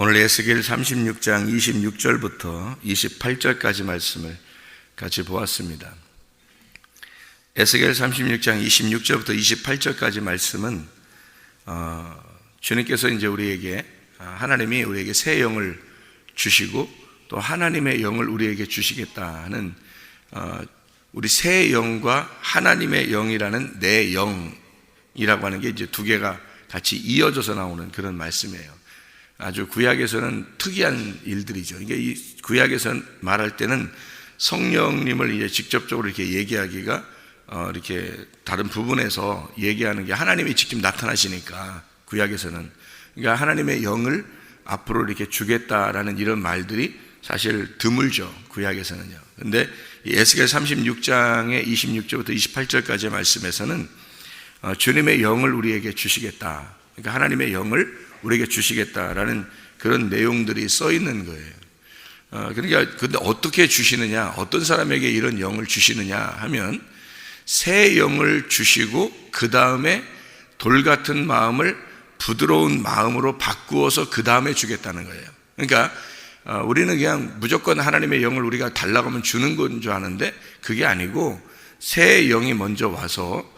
오늘 에스겔 36장 26절부터 28절까지 말씀을 같이 보았습니다. 에스겔 36장 26절부터 28절까지 말씀은 주님께서 이제 우리에게 하나님이 우리에게 새 영을 주시고 또 하나님의 영을 우리에게 주시겠다 하는 우리 새 영과 하나님의 영이라는 내 영이라고 하는 게 이제 두 개가 같이 이어져서 나오는 그런 말씀이에요. 아주 구약에서는 특이한 일들이죠. 그러니까 이 구약에서는 말할 때는 성령님을 이제 직접적으로 이렇게 얘기하기가 이렇게 다른 부분에서 얘기하는 게 하나님이 직접 나타나시니까 구약에서는 그러니까 하나님의 영을 앞으로 이렇게 주겠다라는 이런 말들이 사실 드물죠. 구약에서는요. 근데 이 에스겔 36장의 26절부터 28절까지의 말씀에서는 주님의 영을 우리에게 주시겠다. 그러니까 하나님의 영을 우리에게 주시겠다라는 그런 내용들이 써 있는 거예요. 그러니까 근데 어떻게 주시느냐, 어떤 사람에게 이런 영을 주시느냐 하면 새 영을 주시고 그 다음에 돌 같은 마음을 부드러운 마음으로 바꾸어서 그 다음에 주겠다는 거예요. 그러니까 우리는 그냥 무조건 하나님의 영을 우리가 달라고 하면 주는 건 줄 아는데 그게 아니고 새 영이 먼저 와서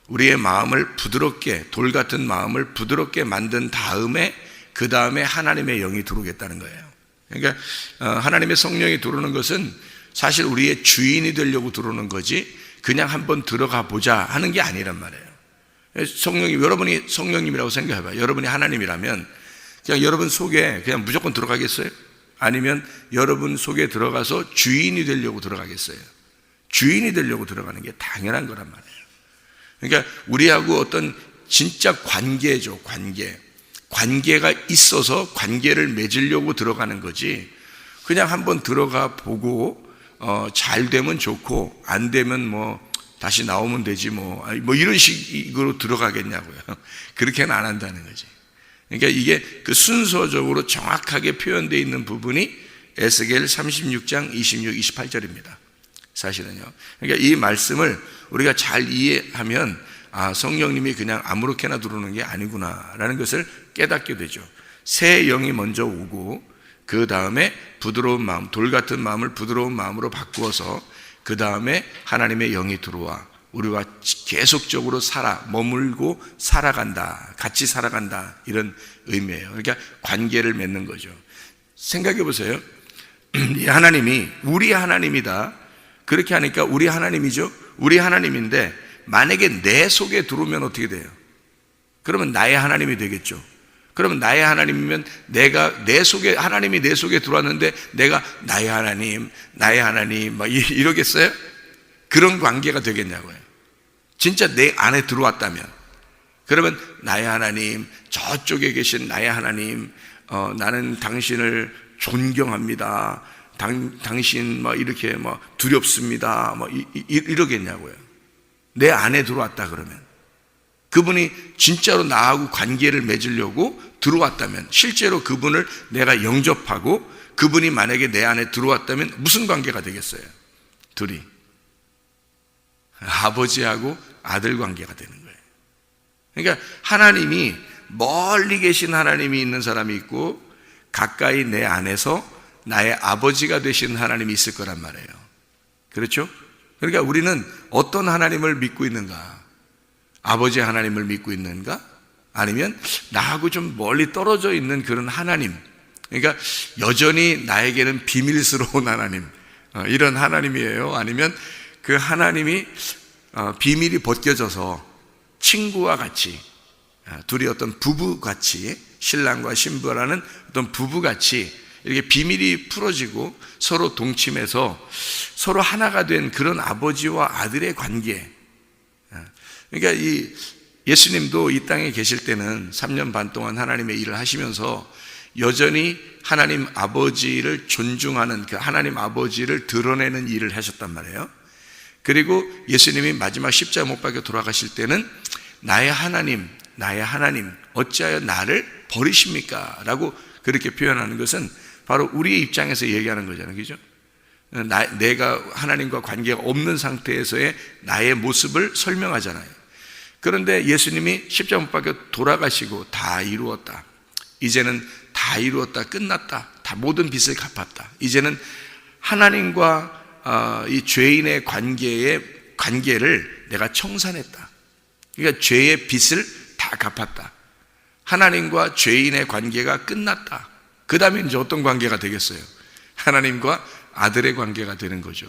우리의 마음을 부드럽게, 돌 같은 마음을 부드럽게 만든 다음에 그 다음에 하나님의 영이 들어오겠다는 거예요. 그러니까 하나님의 성령이 들어오는 것은 사실 우리의 주인이 되려고 들어오는 거지 그냥 한번 들어가 보자 하는 게 아니란 말이에요. 성령이, 여러분이 성령님이라고 생각해봐요. 여러분이 하나님이라면 그냥 여러분 속에 그냥 무조건 들어가겠어요? 아니면 여러분 속에 들어가서 주인이 되려고 들어가겠어요? 주인이 되려고 들어가는 게 당연한 거란 말이에요. 그러니까 우리하고 어떤 진짜 관계죠. 관계가 있어서 관계를 맺으려고 들어가는 거지 그냥 한번 들어가 보고 잘 되면 좋고 안 되면 뭐 다시 나오면 되지 뭐 이런 식으로 들어가겠냐고요. 그렇게는 안 한다는 거지. 그러니까 이게 그 순서적으로 정확하게 표현되어 있는 부분이 에스겔 36장 26, 28절입니다. 사실은요. 그러니까 이 말씀을 우리가 잘 이해하면 성령님이 그냥 아무렇게나 들어오는 게 아니구나라는 것을 깨닫게 되죠. 새 영이 먼저 오고 그 다음에 부드러운 마음, 돌 같은 마음을 부드러운 마음으로 바꾸어서 그 다음에 하나님의 영이 들어와 우리와 계속적으로 머물고 살아간다, 같이 살아간다 이런 의미예요. 그러니까 관계를 맺는 거죠. 생각해 보세요. 이 하나님이 우리 하나님이다. 그렇게 하니까 우리 하나님이죠. 우리 하나님인데 만약에 내 속에 들어오면 어떻게 돼요? 그러면 나의 하나님이 되겠죠. 그러면 나의 하나님이면 내가 내 속에, 하나님이 내 속에 들어왔는데 내가 나의 하나님 막 이러겠어요? 그런 관계가 되겠냐고요. 진짜 내 안에 들어왔다면. 그러면 나의 하나님, 저쪽에 계신 나의 하나님, 나는 당신을 존경합니다. 당신 이렇게 두렵습니다. 이러겠냐고요. 내 안에 들어왔다 그러면. 그분이 진짜로 나하고 관계를 맺으려고 들어왔다면, 실제로 그분을 내가 영접하고 그분이 만약에 내 안에 들어왔다면 무슨 관계가 되겠어요? 둘이 아버지하고 아들 관계가 되는 거예요. 그러니까 하나님이 멀리 계신 하나님이 있는 사람이 있고 가까이 내 안에서 나의 아버지가 되신 하나님이 있을 거란 말이에요. 그렇죠? 그러니까 우리는 어떤 하나님을 믿고 있는가? 아버지 하나님을 믿고 있는가? 아니면 나하고 좀 멀리 떨어져 있는 그런 하나님, 그러니까 여전히 나에게는 비밀스러운 하나님, 이런 하나님이에요? 아니면 그 하나님이 비밀이 벗겨져서 친구와 같이, 둘이 어떤 부부같이, 신랑과 신부라는 어떤 부부같이 이렇게 비밀이 풀어지고 서로 동침해서 서로 하나가 된 그런 아버지와 아들의 관계. 그러니까 이 예수님도 이 땅에 계실 때는 3년 반 동안 하나님의 일을 하시면서 여전히 하나님 아버지를 존중하는 그 하나님 아버지를 드러내는 일을 하셨단 말이에요. 그리고 예수님이 마지막 십자가 못 박혀 돌아가실 때는 나의 하나님 어찌하여 나를 버리십니까? 라고 그렇게 표현하는 것은 바로 우리의 입장에서 얘기하는 거잖아요. 그죠? 내가 하나님과 관계가 없는 상태에서의 나의 모습을 설명하잖아요. 그런데 예수님이 십자가 못 박혀 돌아가시고 다 이루었다, 이제는 다 이루었다, 끝났다, 다 모든 빚을 갚았다. 이제는 하나님과 이 죄인의 관계를 내가 청산했다. 그러니까 죄의 빚을 다 갚았다. 하나님과 죄인의 관계가 끝났다. 그 다음에 이제 어떤 관계가 되겠어요? 하나님과 아들의 관계가 되는 거죠.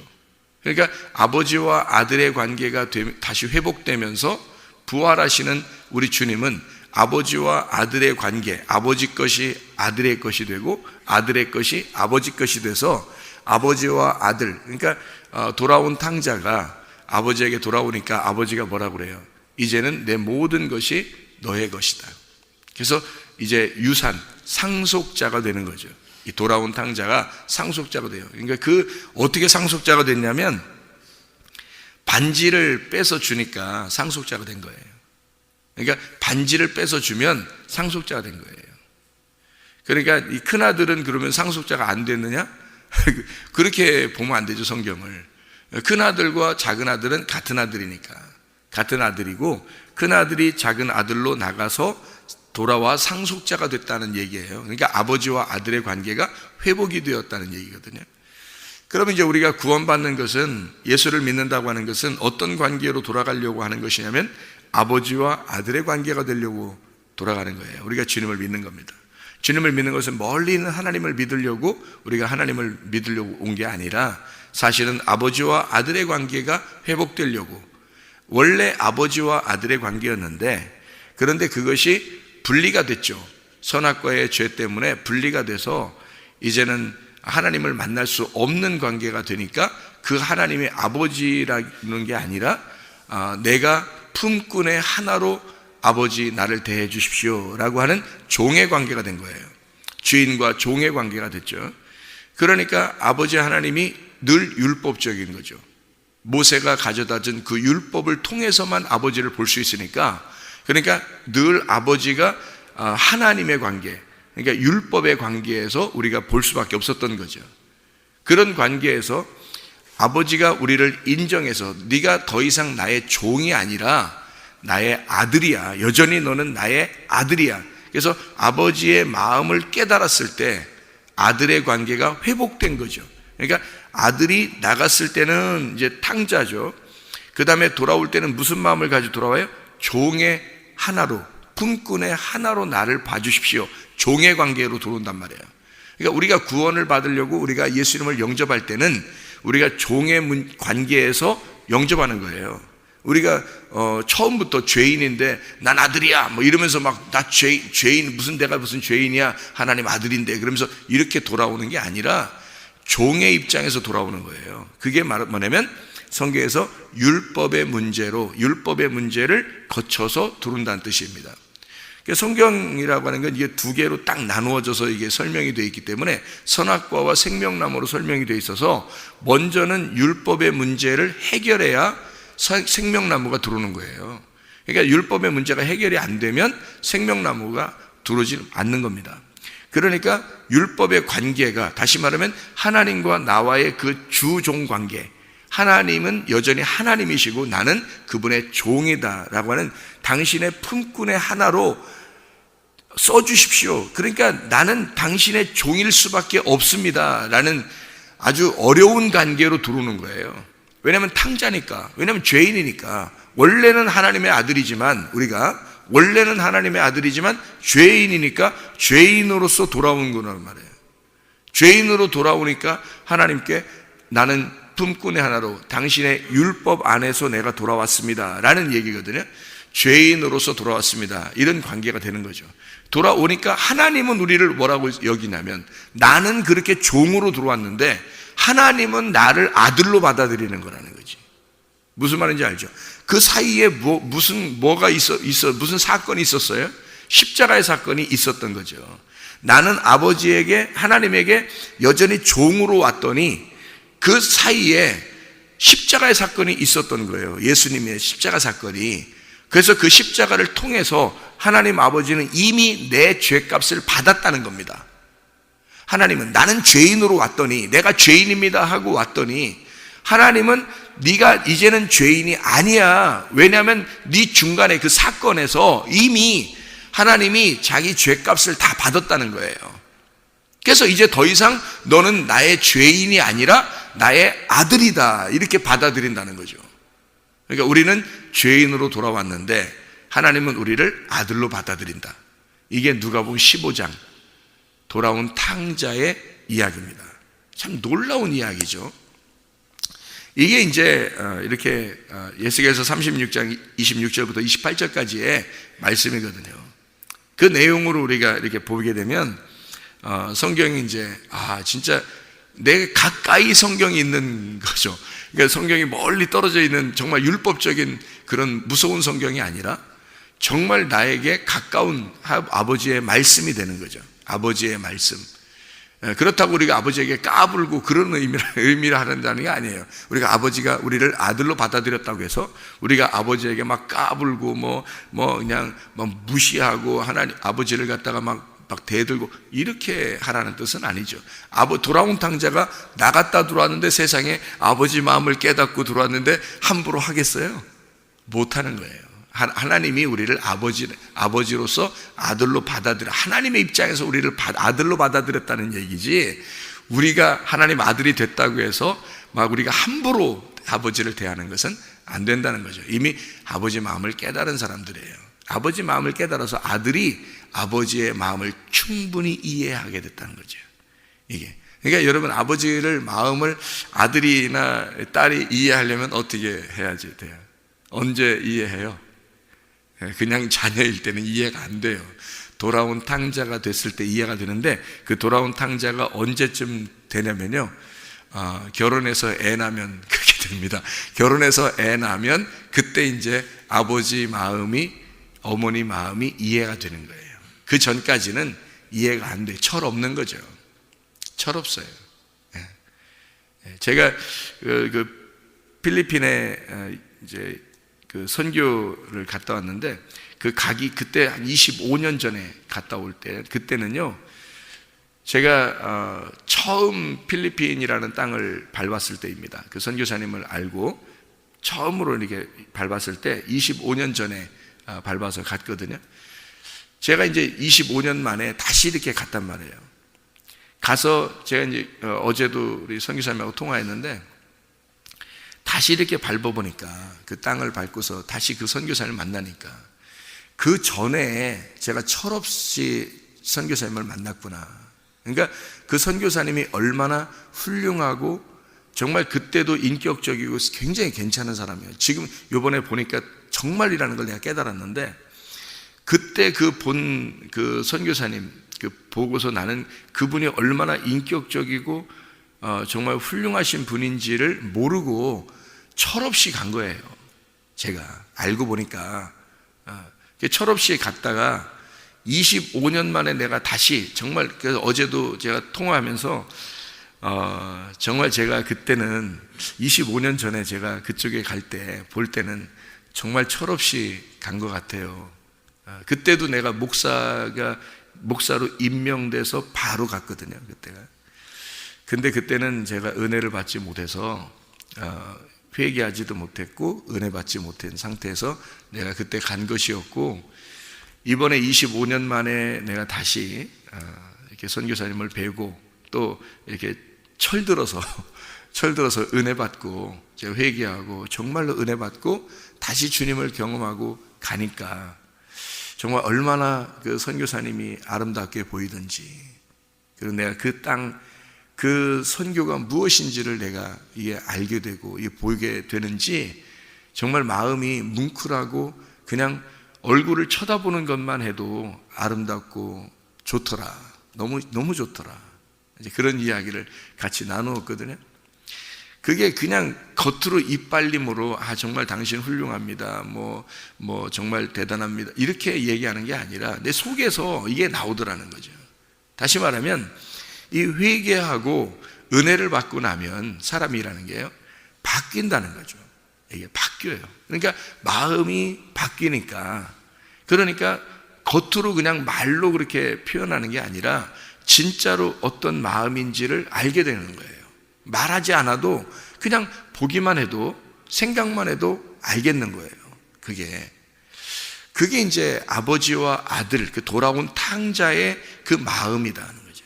그러니까 아버지와 아들의 관계가 다시 회복되면서 부활하시는 우리 주님은 아버지와 아들의 관계, 아버지 것이 아들의 것이 되고 아들의 것이 아버지 것이 돼서 아버지와 아들, 그러니까 돌아온 탕자가 아버지에게 돌아오니까 아버지가 뭐라고 그래요? 이제는 내 모든 것이 너의 것이다. 그래서 이제 유산, 상속자가 되는 거죠. 이 돌아온 탕자가 상속자가 돼요. 그러니까 어떻게 상속자가 됐냐면 반지를 뺏어 주니까 상속자가 된 거예요. 그러니까 반지를 뺏어 주면 상속자가 된 거예요. 그러니까 이 큰아들은 그러면 상속자가 안 됐느냐? 그렇게 보면 안 되죠, 성경을. 큰아들과 작은아들은 같은 아들이니까 같은 아들이고, 큰아들이 작은 아들로 나가서 돌아와 상속자가 됐다는 얘기예요. 그러니까 아버지와 아들의 관계가 회복이 되었다는 얘기거든요. 그러면 이제 우리가 구원받는 것은, 예수를 믿는다고 하는 것은 어떤 관계로 돌아가려고 하는 것이냐면 아버지와 아들의 관계가 되려고 돌아가는 거예요. 우리가 주님을 믿는 겁니다. 주님을 믿는 것은 멀리 있는 하나님을 믿으려고, 우리가 하나님을 믿으려고 온 게 아니라 사실은 아버지와 아들의 관계가 회복되려고. 원래 아버지와 아들의 관계였는데, 그런데 그것이 분리가 됐죠. 선악과의 죄 때문에 분리가 돼서 이제는 하나님을 만날 수 없는 관계가 되니까 그 하나님의 아버지라는 게 아니라 내가 품꾼의 하나로 아버지 나를 대해 주십시오 라고 하는 종의 관계가 된 거예요. 주인과 종의 관계가 됐죠. 그러니까 아버지 하나님이 늘 율법적인 거죠. 모세가 가져다 준 그 율법을 통해서만 아버지를 볼 수 있으니까, 그러니까 늘 아버지가 하나님의 관계, 그러니까 율법의 관계에서 우리가 볼 수밖에 없었던 거죠. 그런 관계에서 아버지가 우리를 인정해서 네가 더 이상 나의 종이 아니라 나의 아들이야. 여전히 너는 나의 아들이야. 그래서 아버지의 마음을 깨달았을 때 아들의 관계가 회복된 거죠. 그러니까 아들이 나갔을 때는 이제 탕자죠. 그 다음에 돌아올 때는 무슨 마음을 가지고 돌아와요? 종의 하나로, 품꾼의 하나로 나를 봐주십시오. 종의 관계로 들어온단 말이에요. 그러니까 우리가 구원을 받으려고 우리가 예수님을 영접할 때는 우리가 종의 관계에서 영접하는 거예요. 우리가 처음부터 죄인인데 난 아들이야 뭐 이러면서 막 나 죄인 내가 무슨 죄인이야, 하나님 아들인데, 그러면서 이렇게 돌아오는 게 아니라 종의 입장에서 돌아오는 거예요. 그게 뭐냐면 성경에서 율법의 문제를 거쳐서 들어온다는 뜻입니다. 성경이라고 하는 건 이게 두 개로 딱 나누어져서 이게 설명이 되어 있기 때문에 선악과와 생명나무로 설명이 되어 있어서 먼저는 율법의 문제를 해결해야 생명나무가 들어오는 거예요. 그러니까 율법의 문제가 해결이 안 되면 생명나무가 들어오지 않는 겁니다. 그러니까 율법의 관계가, 다시 말하면 하나님과 나와의 그 주종 관계, 하나님은 여전히 하나님이시고 나는 그분의 종이다라고 하는 당신의 품꾼의 하나로 써주십시오. 그러니까 나는 당신의 종일 수밖에 없습니다 라는 아주 어려운 관계로 들어오는 거예요. 왜냐하면 탕자니까, 왜냐하면 죄인이니까. 원래는 하나님의 아들이지만, 우리가 원래는 하나님의 아들이지만 죄인이니까 죄인으로서 돌아온 거란 말이에요. 죄인으로 돌아오니까 하나님께 나는 품꾼의 하나로 당신의 율법 안에서 내가 돌아왔습니다 라는 얘기거든요. 죄인으로서 돌아왔습니다, 이런 관계가 되는 거죠. 돌아오니까 하나님은 우리를 뭐라고 여기냐면, 나는 그렇게 종으로 들어왔는데 하나님은 나를 아들로 받아들이는 거라는 거지. 무슨 말인지 알죠? 그 사이에 무슨 사건이 있었어요? 십자가의 사건이 있었던 거죠. 나는 아버지에게, 하나님에게 여전히 종으로 왔더니 그 사이에 십자가의 사건이 있었던 거예요. 예수님의 십자가 사건이. 그래서 그 십자가를 통해서 하나님 아버지는 이미 내 죄값을 받았다는 겁니다. 하나님은 나는 죄인으로 왔더니, 내가 죄인입니다 하고 왔더니 하나님은 네가 이제는 죄인이 아니야. 왜냐하면 네 중간에 그 사건에서 이미 하나님이 자기 죄값을 다 받았다는 거예요. 그래서 이제 더 이상 너는 나의 죄인이 아니라 나의 아들이다, 이렇게 받아들인다는 거죠. 그러니까 우리는 죄인으로 돌아왔는데 하나님은 우리를 아들로 받아들인다. 이게 누가복음 15장 돌아온 탕자의 이야기입니다. 참 놀라운 이야기죠. 이게 이제 이렇게 예수께서 36장 26절부터 28절까지의 말씀이거든요. 그 내용으로 우리가 이렇게 보게 되면 성경이 이제 진짜 내 가까이 성경이 있는 거죠. 그러니까 성경이 멀리 떨어져 있는 정말 율법적인 그런 무서운 성경이 아니라 정말 나에게 가까운 아버지의 말씀이 되는 거죠. 아버지의 말씀. 그렇다고 우리가 아버지에게 까불고 그런 의미를 하는다는 게 아니에요. 우리가 아버지가 우리를 아들로 받아들였다고 해서 우리가 아버지에게 막 까불고 그냥 무시하고 하나님 아버지를 갖다가 막 대들고 이렇게 하라는 뜻은 아니죠. 돌아온 탕자가 나갔다 들어왔는데 세상에 아버지 마음을 깨닫고 들어왔는데 함부로 하겠어요? 못하는 거예요. 하나님이 우리를 아버지로서 아들로 받아들여, 하나님의 입장에서 우리를 아들로 받아들였다는 얘기지, 우리가 하나님 아들이 됐다고 해서 막 우리가 함부로 아버지를 대하는 것은 안 된다는 거죠. 이미 아버지 마음을 깨달은 사람들이에요. 아버지 마음을 깨달아서 아들이 아버지의 마음을 충분히 이해하게 됐다는 거죠. 이게. 그러니까 여러분, 아버지를 마음을 아들이나 딸이 이해하려면 어떻게 해야지 돼요? 언제 이해해요? 그냥 자녀일 때는 이해가 안 돼요. 돌아온 탕자가 됐을 때 이해가 되는데, 그 돌아온 탕자가 언제쯤 되냐면요, 결혼해서 애 낳으면 그렇게 됩니다. 결혼해서 애 낳으면 그때 이제 아버지 마음이, 어머니 마음이 이해가 되는 거예요. 그 전까지는 이해가 안 돼요. 철 없는 거죠. 철 없어요. 제가 그 필리핀에 이제 그 선교를 갔다 왔는데, 그때 한 25년 전에 갔다 올 때, 그때는요, 제가 처음 필리핀이라는 땅을 밟았을 때입니다. 그 선교사님을 알고 처음으로 이렇게 밟았을 때 25년 전에 밟아서 갔거든요. 제가 이제 25년 만에 다시 이렇게 갔단 말이에요. 가서 제가 이제 어제도 우리 선교사님하고 통화했는데, 다시 이렇게 밟아보니까, 그 땅을 밟고서 다시 그 선교사님을 만나니까, 그 전에 제가 철없이 선교사님을 만났구나. 그러니까 그 선교사님이 얼마나 훌륭하고 정말 그때도 인격적이고 굉장히 괜찮은 사람이에요. 지금 요번에 보니까 정말이라는 걸 내가 깨달았는데, 그때 그 선교사님 보고서 나는 그분이 얼마나 인격적이고 정말 훌륭하신 분인지를 모르고 철없이 간 거예요. 제가 알고 보니까 철없이 갔다가 25년 만에 내가 다시 정말, 그래서 어제도 제가 통화하면서 정말 제가 그때는 25년 전에 제가 그쪽에 갈 때 볼 때는 정말 철없이 간 것 같아요. 그때도 내가 목사로 임명돼서 바로 갔거든요. 그때가. 근데 그때는 제가 은혜를 받지 못해서 회개하지도 못했고 은혜 받지 못한 상태에서 내가 그때 간 것이었고, 이번에 25년 만에 내가 다시 이렇게 선교사님을 뵈고 또 이렇게 철들어서 은혜 받고 제가 회개하고 정말로 은혜 받고 다시 주님을 경험하고 가니까 정말 얼마나 그 선교사님이 아름답게 보이든지, 그리고 내가 그 땅, 그 선교가 무엇인지를 내가 이게 알게 되고 이게 보이게 되는지, 정말 마음이 뭉클하고 그냥 얼굴을 쳐다보는 것만 해도 아름답고 좋더라. 너무 좋더라. 이제 그런 이야기를 같이 나누었거든요. 그게 그냥 겉으로 이빨림으로 정말 당신 훌륭합니다, 뭐 정말 대단합니다, 이렇게 얘기하는 게 아니라 내 속에서 이게 나오더라는 거죠. 다시 말하면 이 회개하고 은혜를 받고 나면 사람이라는 게요, 바뀐다는 거죠. 이게 바뀌어요. 그러니까 마음이 바뀌니까, 그러니까 겉으로 그냥 말로 그렇게 표현하는 게 아니라 진짜로 어떤 마음인지를 알게 되는 거예요. 말하지 않아도 그냥 보기만 해도, 생각만 해도 알겠는 거예요. 그게 이제 아버지와 아들, 그 돌아온 탕자의 그 마음이라는 거죠.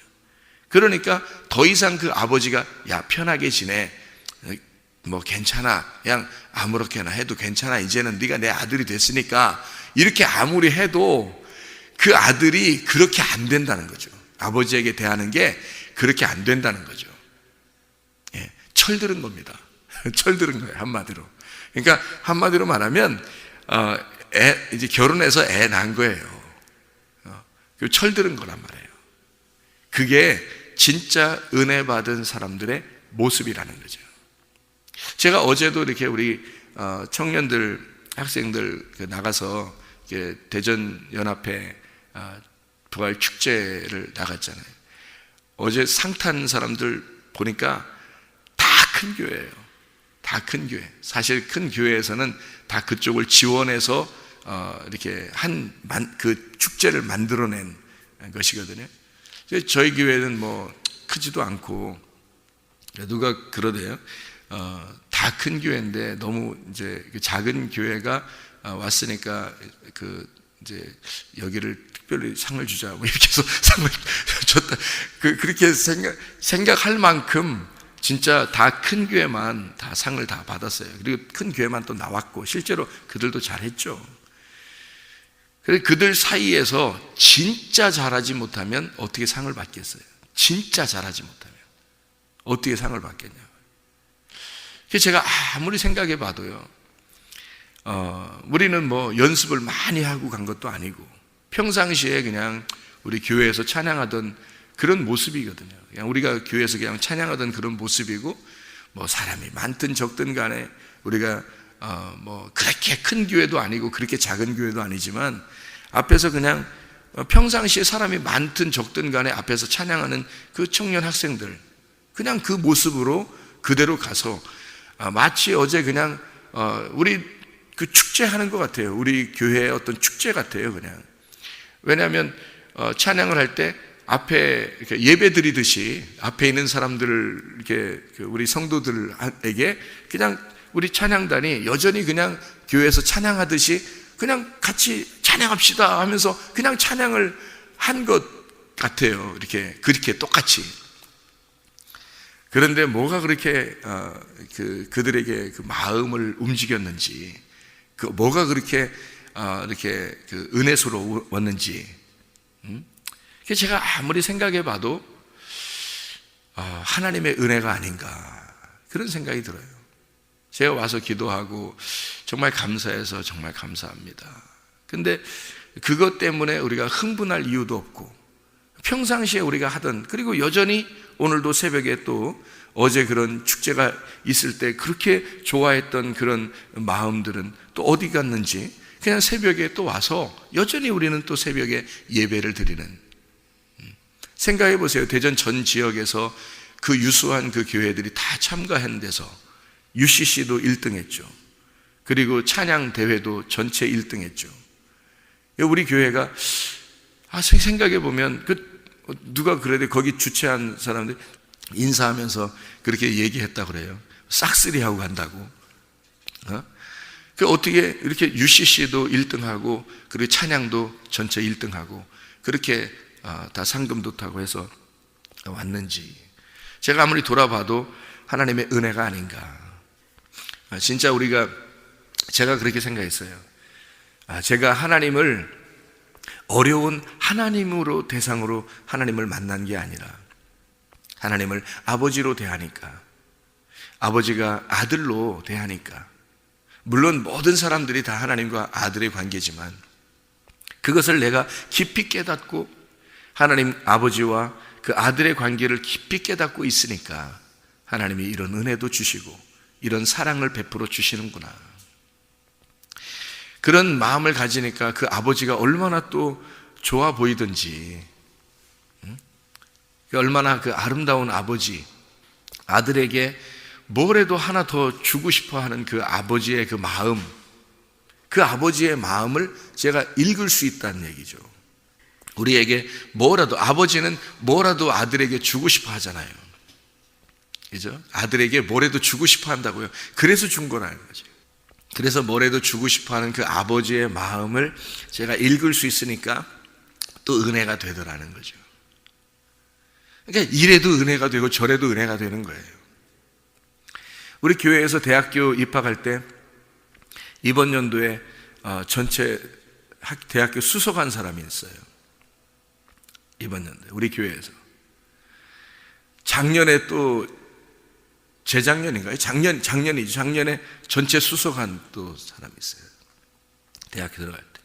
그러니까 더 이상 그 아버지가 야 편하게 지내, 뭐 괜찮아, 그냥 아무렇게나 해도 괜찮아, 이제는 네가 내 아들이 됐으니까 이렇게 아무리 해도 그 아들이 그렇게 안 된다는 거죠. 아버지에게 대하는 게 그렇게 안 된다는 거죠. 예, 철들은 겁니다. 철들은 거예요, 한마디로. 그러니까 한마디로 말하면 이제 결혼해서 애 낳은 거예요. 그 철들은 거란 말이에요. 그게 진짜 은혜 받은 사람들의 모습이라는 거죠. 제가 어제도 이렇게 우리 청년들, 학생들 나가서 대전 연합회 부활 축제를 나갔잖아요. 어제 상 탄 사람들 보니까 다 큰 교회예요. 다 큰 교회. 사실 큰 교회에서는 다 그쪽을 지원해서 이렇게 그 축제를 만들어낸 것이거든요. 저희 교회는 뭐 크지도 않고 누가 그러대요. 다 큰 교회인데 너무 이제 작은 교회가 왔으니까 이제 여기를 특별히 상을 주자, 뭐 이렇게 해서 상을 줬다. 그렇게 생각할 만큼 진짜 다 큰 교회만 다 상을 다 받았어요. 그리고 큰 교회만 또 나왔고 실제로 그들도 잘했죠. 그래서 그들 사이에서 진짜 잘하지 못하면 어떻게 상을 받겠어요? 진짜 잘하지 못하면 어떻게 상을 받겠냐고요. 그래서 제가 아무리 생각해 봐도요, 우리는 뭐 연습을 많이 하고 간 것도 아니고 평상시에 그냥 우리 교회에서 찬양하던 그런 모습이거든요. 그냥 우리가 교회에서 그냥 찬양하던 그런 모습이고, 뭐 사람이 많든 적든 간에 우리가 뭐 그렇게 큰 교회도 아니고 그렇게 작은 교회도 아니지만 앞에서 그냥 평상시에 사람이 많든 적든 간에 앞에서 찬양하는 그 청년 학생들, 그냥 그 모습으로 그대로 가서 마치 어제 그냥 우리 그 축제하는 것 같아요. 우리 교회의 어떤 축제 같아요, 그냥. 왜냐하면 찬양을 할 때 앞에 이렇게 예배 드리듯이 앞에 있는 사람들을 이렇게 우리 성도들에게 그냥 우리 찬양단이 여전히 그냥 교회에서 찬양하듯이 그냥 같이 찬양합시다 하면서 그냥 찬양을 한 것 같아요. 그렇게 똑같이. 그런데 뭐가 그렇게 그들에게 그 마음을 움직였는지, 뭐가 그렇게 이렇게 은혜스러웠는지, 제가 아무리 생각해 봐도 하나님의 은혜가 아닌가 그런 생각이 들어요. 제가 와서 기도하고 정말 감사해서 정말 감사합니다. 근데 그것 때문에 우리가 흥분할 이유도 없고, 평상시에 우리가 하던, 그리고 여전히 오늘도 새벽에 또 어제 그런 축제가 있을 때 그렇게 좋아했던 그런 마음들은 또 어디 갔는지, 그냥 새벽에 또 와서 여전히 우리는 또 새벽에 예배를 드리는. 생각해 보세요. 대전 전 지역에서 그 유수한 그 교회들이 다 참가한 데서 UCC도 1등 했죠. 그리고 찬양 대회도 전체 1등 했죠. 우리 교회가 생각해 보면 누가 그래도 거기 주최한 사람들 인사하면서 그렇게 얘기했다고 그래요. 싹쓸이하고 간다고. 어떻게 이렇게 UCC도 1등하고 그리고 찬양도 전체 1등하고 그렇게 다 상금도 타고 해서 왔는지, 제가 아무리 돌아봐도 하나님의 은혜가 아닌가. 진짜 제가 그렇게 생각했어요. 제가 하나님을 어려운 하나님으로 대상으로 하나님을 만난 게 아니라 하나님을 아버지로 대하니까, 아버지가 아들로 대하니까, 물론 모든 사람들이 다 하나님과 아들의 관계지만 그것을 내가 깊이 깨닫고 하나님 아버지와 그 아들의 관계를 깊이 깨닫고 있으니까 하나님이 이런 은혜도 주시고 이런 사랑을 베풀어 주시는구나. 그런 마음을 가지니까 그 아버지가 얼마나 또 좋아 보이든지, 얼마나 그 아름다운 아버지, 아들에게 뭐라도 하나 더 주고 싶어 하는 그 아버지의 그 마음, 그 아버지의 마음을 제가 읽을 수 있다는 얘기죠. 우리에게 뭐라도, 아버지는 뭐라도 아들에게 주고 싶어 하잖아요. 그죠? 아들에게 뭐라도 주고 싶어 한다고요. 그래서 준 거라는 거죠. 그래서 뭐라도 주고 싶어 하는 그 아버지의 마음을 제가 읽을 수 있으니까 또 은혜가 되더라는 거죠. 그러니까 이래도 은혜가 되고 저래도 은혜가 되는 거예요. 우리 교회에서 대학교 입학할 때 이번 연도에 전체 대학교 수석한 사람이 있어요. 이번 연도에 우리 교회에서. 작년에 또 재작년인가요? 작년이죠. 작년에 전체 수석한 또 사람이 있어요. 대학교 들어갈 때.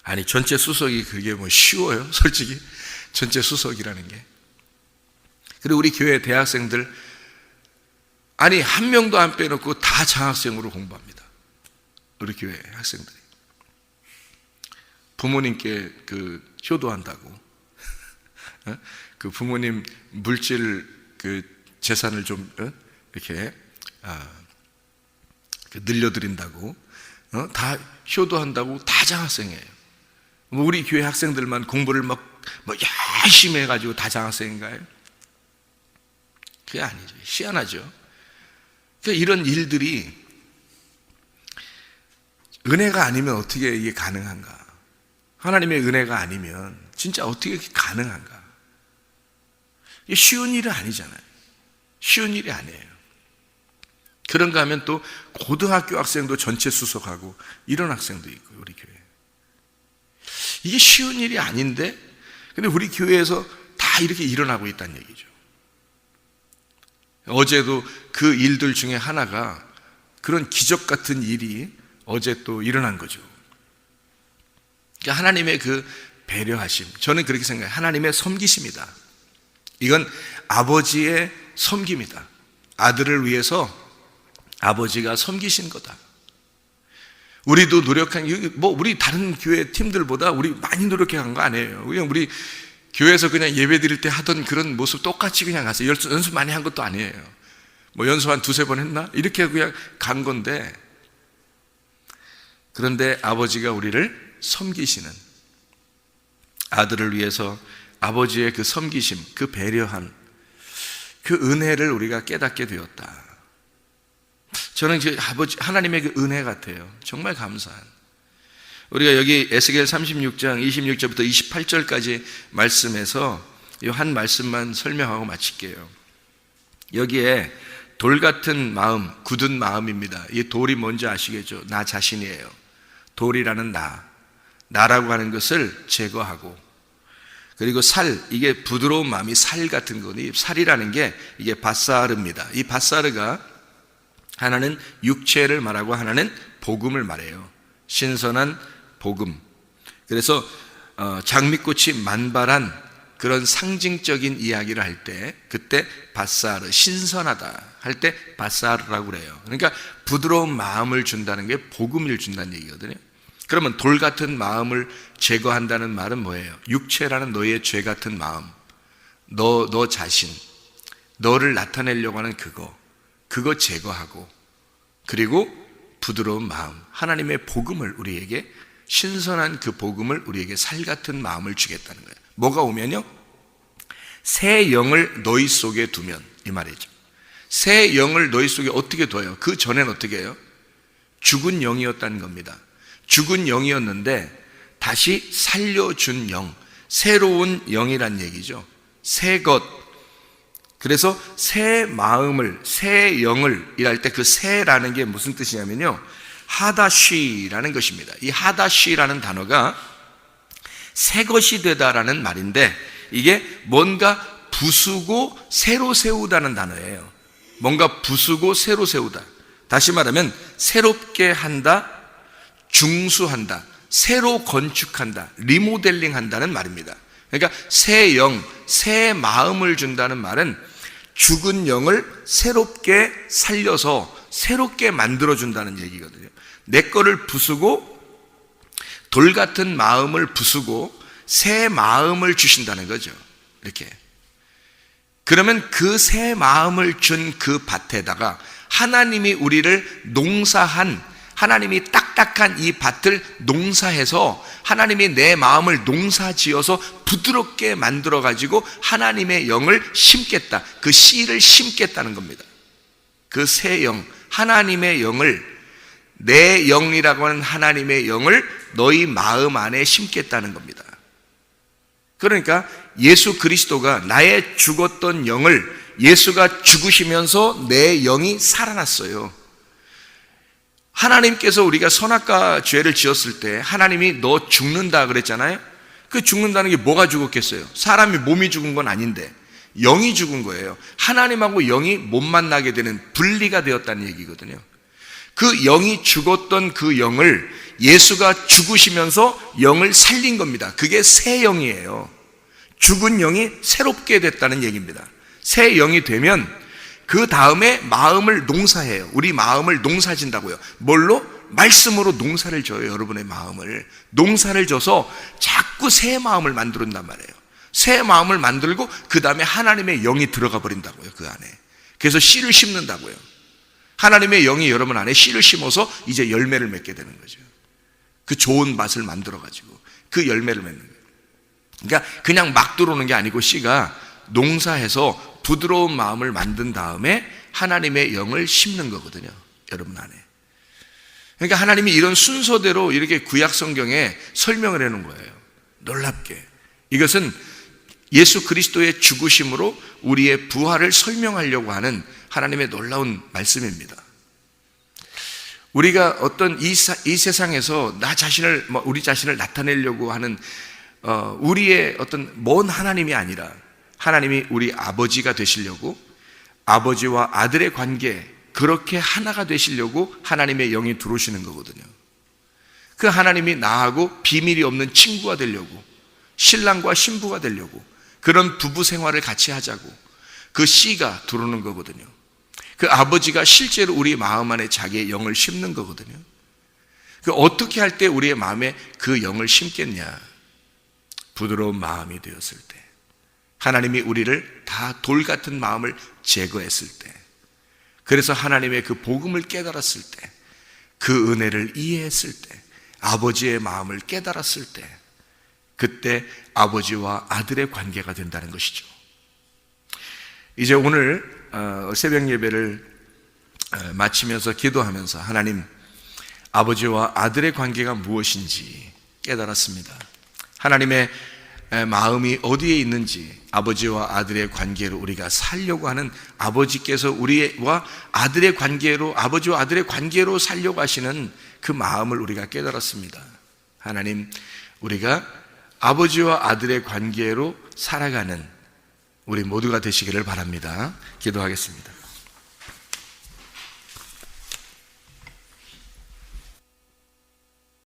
아니, 전체 수석이 그게 뭐 쉬워요? 솔직히 전체 수석이라는 게. 그리고 우리 교회 대학생들 아니 한 명도 안 빼놓고 다 장학생으로 공부합니다. 우리 교회 학생들이 부모님께 그 효도한다고 그 부모님 물질 그 재산을 좀 이렇게 늘려드린다고 다 효도한다고 다 장학생이에요. 우리 교회 학생들만 공부를 막 열심히 해가지고 다 장학생인가요? 그게 아니죠. 희한하죠. 그러니까 이런 일들이 은혜가 아니면 어떻게 이게 가능한가? 하나님의 은혜가 아니면 진짜 어떻게 이게 가능한가? 이게 쉬운 일은 아니잖아요. 쉬운 일이 아니에요. 그런가 하면 또 고등학교 학생도 전체 수석하고 이런 학생도 있고 우리 교회. 이게 쉬운 일이 아닌데 근데 우리 교회에서 다 이렇게 일어나고 있다는 얘기죠. 어제도 그 일들 중에 하나가 그런 기적 같은 일이 어제 또 일어난 거죠. 그러니까 하나님의 그 배려하심, 저는 그렇게 생각해요. 하나님의 섬기심이다. 이건 아버지의 섬김이다. 아들을 위해서 아버지가 섬기신 거다. 우리도 우리 다른 교회 팀들보다 우리 많이 노력해 간 거 아니에요. 그냥 우리 교회에서 그냥 예배 드릴 때 하던 그런 모습 똑같이 그냥 갔어요. 연습 많이 한 것도 아니에요. 뭐 연습 한 두세 번 했나? 이렇게 그냥 간 건데, 그런데 아버지가 우리를 섬기시는, 아들을 위해서 아버지의 그 섬기심, 그 배려한 그 은혜를 우리가 깨닫게 되었다. 저는 하나님의 그 은혜 같아요. 정말 감사한. 우리가 여기 에스겔 36장 26절부터 28절까지 말씀에서 이 한 말씀만 설명하고 마칠게요. 여기에 돌 같은 마음, 굳은 마음입니다. 이 돌이 뭔지 아시겠죠? 나 자신이에요. 돌이라는 나라고 하는 것을 제거하고, 그리고 이게 부드러운 마음이 살 같은 거니, 살이라는 게 이게 바사르입니다. 이 바사르가 하나는 육체를 말하고 하나는 복음을 말해요. 신선한 복음. 그래서 장미꽃이 만발한 그런 상징적인 이야기를 할 때 그때 바사르, 신선하다 할 때 바사르라고 그래요. 그러니까 부드러운 마음을 준다는 게 복음을 준다는 얘기거든요. 그러면 돌 같은 마음을 제거한다는 말은 뭐예요? 육체라는 너의 죄 같은 마음, 너 자신, 너를 나타내려고 하는 그거 제거하고, 그리고 부드러운 마음, 하나님의 복음을 우리에게, 신선한 그 복음을 우리에게 살 같은 마음을 주겠다는 거예요. 뭐가 오면요? 새 영을 너희 속에 두면, 이 말이죠. 새 영을 너희 속에 어떻게 둬요? 그 전엔 어떻게 해요? 죽은 영이었다는 겁니다. 죽은 영이었는데 다시 살려준 영, 새로운 영이란 얘기죠. 새 것. 그래서 새 마음을, 새 영을 일할 때 그 새라는 게 무슨 뜻이냐면요, 하다쉬라는 것입니다. 이 하다쉬라는 단어가 새 것이 되다라는 말인데, 이게 뭔가 부수고 새로 세우다는 단어예요. 뭔가 부수고 새로 세우다. 다시 말하면 새롭게 한다, 중수한다, 새로 건축한다, 리모델링 한다는 말입니다. 그러니까 새 영, 새 마음을 준다는 말은 죽은 영을 새롭게 살려서 새롭게 만들어준다는 얘기거든요. 내 거를 부수고, 돌 같은 마음을 부수고 새 마음을 주신다는 거죠. 이렇게. 그러면 그 새 마음을 준 그 밭에다가 하나님이 우리를 농사한, 하나님이 딱딱한 이 밭을 농사해서 하나님이 내 마음을 농사지어서 부드럽게 만들어가지고 하나님의 영을 심겠다. 그 씨를 심겠다는 겁니다. 그 새 영, 하나님의 영을, 내 영이라고 하는 하나님의 영을 너희 마음 안에 심겠다는 겁니다. 그러니까 예수 그리스도가 나의 죽었던 영을 예수가 죽으시면서 내 영이 살아났어요. 하나님께서 우리가 선악과 죄를 지었을 때 하나님이 너 죽는다 그랬잖아요. 그 죽는다는 게 뭐가 죽었겠어요? 사람이 몸이 죽은 건 아닌데 영이 죽은 거예요. 하나님하고 영이 못 만나게 되는 분리가 되었다는 얘기거든요. 그 영이 죽었던 그 영을 예수가 죽으시면서 영을 살린 겁니다. 그게 새 영이에요. 죽은 영이 새롭게 됐다는 얘기입니다. 새 영이 되면 그 다음에 마음을 농사해요. 우리 마음을 농사진다고요. 뭘로? 말씀으로 농사를 져요. 여러분의 마음을 농사를 져서 자꾸 새 마음을 만든단 말이에요. 새 마음을 만들고 그 다음에 하나님의 영이 들어가 버린다고요. 그 안에. 그래서 씨를 심는다고요. 하나님의 영이 여러분 안에 씨를 심어서 이제 열매를 맺게 되는 거죠. 그 좋은 맛을 만들어가지고 그 열매를 맺는 거예요. 그러니까 그냥 막 들어오는 게 아니고 씨가 농사해서 부드러운 마음을 만든 다음에 하나님의 영을 심는 거거든요. 여러분 안에. 그러니까 하나님이 이런 순서대로 이렇게 구약 성경에 설명을 해놓은 거예요. 놀랍게. 이것은 예수 그리스도의 죽으심으로 우리의 부활을 설명하려고 하는 하나님의 놀라운 말씀입니다. 우리가 어떤 이 세상에서 우리 자신을 나타내려고 하는 우리의 어떤 먼 하나님이 아니라 하나님이 우리 아버지가 되시려고 아버지와 아들의 관계, 그렇게 하나가 되시려고 하나님의 영이 들어오시는 거거든요. 그 하나님이 나하고 비밀이 없는 친구가 되려고, 신랑과 신부가 되려고, 그런 부부 생활을 같이 하자고 그 씨가 들어오는 거거든요. 그 아버지가 실제로 우리 마음 안에 자기의 영을 심는 거거든요. 그 어떻게 할 때 우리의 마음에 그 영을 심겠냐? 부드러운 마음이 되었을 때, 하나님이 우리를 다 돌 같은 마음을 제거했을 때, 그래서 하나님의 그 복음을 깨달았을 때, 그 은혜를 이해했을 때, 아버지의 마음을 깨달았을 때, 그때 아버지와 아들의 관계가 된다는 것이죠. 이제 오늘 새벽 예배를 마치면서 기도하면서 하나님, 아버지와 아들의 관계가 무엇인지 깨달았습니다. 하나님의 마음이 어디에 있는지, 아버지와 아들의 관계로 우리가 살려고 하는 아버지께서 우리와 아들의 관계로, 아버지와 아들의 관계로 살려고 하시는 그 마음을 우리가 깨달았습니다. 하나님, 우리가 아버지와 아들의 관계로 살아가는 우리 모두가 되시기를 바랍니다. 기도하겠습니다.